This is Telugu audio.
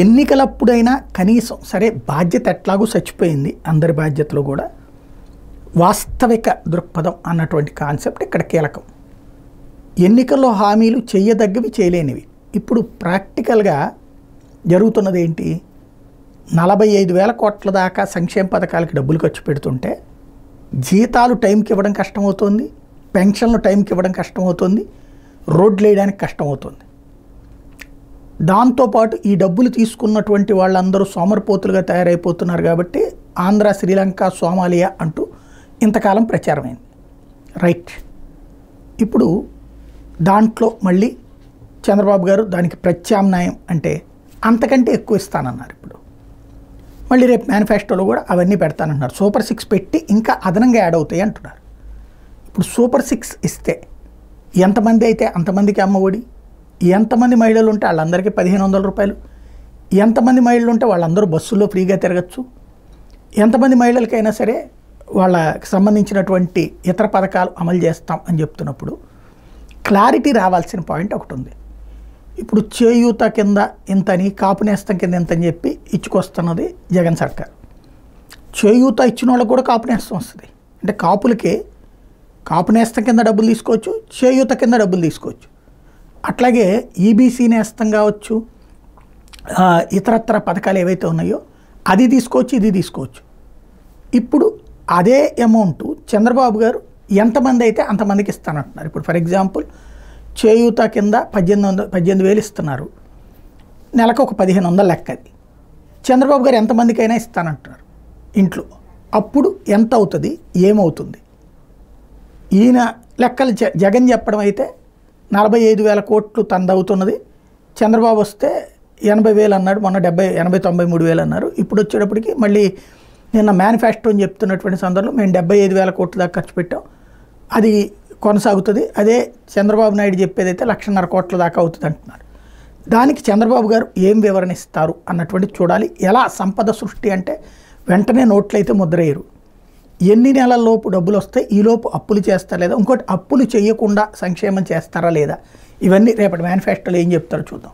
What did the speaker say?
ఎన్నికలప్పుడైనా కనీసం సరే బాధ్యత ఎట్లాగూ చచ్చిపోయింది, అందరి బాధ్యతలు కూడా వాస్తవిక దృక్పథం అన్నటువంటి కాన్సెప్ట్ ఇక్కడ కీలకం. ఎన్నికల్లో హామీలు చేయదగ్గవి చేయలేనివి. ఇప్పుడు ప్రాక్టికల్గా జరుగుతున్నది ఏంటి? 45,000 కోట్ల దాకా సంక్షేమ పథకాలకి డబ్బులు ఖర్చు పెడుతుంటే జీతాలు టైంకి ఇవ్వడం కష్టమవుతుంది, పెన్షన్లు టైంకి ఇవ్వడం కష్టమవుతుంది, రోడ్లు వేయడానికి కష్టమవుతుంది. దాంతోపాటు ఈ డబ్బులు తీసుకున్నటువంటి వాళ్ళందరూ సోమరిపోతులుగా తయారైపోతున్నారు. కాబట్టి ఆంధ్ర, శ్రీలంక, సోమాలియా అంటూ ఇంతకాలం ప్రచారమైంది. రైట్. ఇప్పుడు దాంట్లో మళ్ళీ చంద్రబాబు గారు దానికి ప్రత్యామ్నాయం అంటే అంతకంటే ఎక్కువ ఇస్తానన్నారు. ఇప్పుడు మళ్ళీ రేపు మేనిఫెస్టోలో కూడా అవన్నీ పెడతానంటున్నారు. సూపర్ 6 పెట్టి ఇంకా అదనంగా యాడ్ అవుతాయి అంటున్నారు. ఇప్పుడు సూపర్ 6 ఇస్తే ఎంతమంది అయితే అంతమందికి అమ్మఒడి, ఎంతమంది మహిళలు ఉంటే వాళ్ళందరికీ 1,500 రూపాయలు, ఎంతమంది మహిళలు ఉంటే వాళ్ళందరూ బస్సుల్లో ఫ్రీగా తిరగచ్చు, ఎంతమంది మహిళలకైనా సరే వాళ్ళకి సంబంధించినటువంటి ఇతర పథకాలు అమలు చేస్తాం అని చెప్తున్నప్పుడు క్లారిటీ రావాల్సిన పాయింట్ ఒకటి ఉంది. ఇప్పుడు చేయూత కింద ఇంతని, కాపు నేస్తం కింద ఇంతని చెప్పి ఇచ్చుకొస్తున్నది జగన్ సర్కార్. చేయూత ఇచ్చిన వాళ్ళకి కూడా కాపు నేస్తం వస్తుంది. అంటే కాపులకే కాపు నేస్తం కింద డబ్బులు తీసుకోవచ్చు, చేయూత కింద డబ్బులు తీసుకోవచ్చు. అట్లాగే ఈబీసీ నేస్తం కావచ్చు, ఇతరత్ర పథకాలు ఏవైతే ఉన్నాయో అది తీసుకోవచ్చు, ఇది తీసుకోవచ్చు. ఇప్పుడు అదే అమౌంట్ చంద్రబాబు గారు ఎంతమంది అయితే అంతమందికి ఇస్తానంటున్నారు. ఇప్పుడు ఫర్ ఎగ్జాంపుల్ చేయూత కింద 18,000 ఇస్తున్నారు, నెలకు ఒక 1,500 లెక్క. అది చంద్రబాబు గారు ఎంతమందికైనా ఇస్తానంటున్నారు ఇంట్లో. అప్పుడు ఎంత అవుతుంది, ఏమవుతుంది? ఈయన లెక్కలు జగన్ చెప్పడం అయితే 45,000 కోట్లు తనదవుతున్నది. చంద్రబాబు వస్తే 80,000 అన్నాడు, మొన్న 93,000 అన్నారు. ఇప్పుడు వచ్చేటప్పటికి మళ్ళీ నిన్న మేనిఫెస్టో అని చెప్తున్నటువంటి సందర్భంలో మేము 75,000 కోట్ల దాకా ఖర్చు పెట్టాం, అది కొనసాగుతుంది. అదే చంద్రబాబు నాయుడు చెప్పేదైతే 1,50,000 కోట్ల దాకా అవుతుంది అంటున్నారు. దానికి చంద్రబాబు గారు ఏం వివరణ ఇస్తారు అన్నటువంటి చూడాలి. ఎలా సంపద సృష్టి అంటే వెంటనే నోట్లయితే ముద్రయ్యరు. ఎన్ని నెలల్లోపు డబ్బులు వస్తాయి, ఈలోపు అప్పులు చేస్తారా లేదా, ఇంకోటి అప్పులు చేయకుండా సంక్షేమం చేస్తారా లేదా, ఇవన్నీ రేపటి మేనిఫెస్టోలో ఏం చెప్తారో చూద్దాం.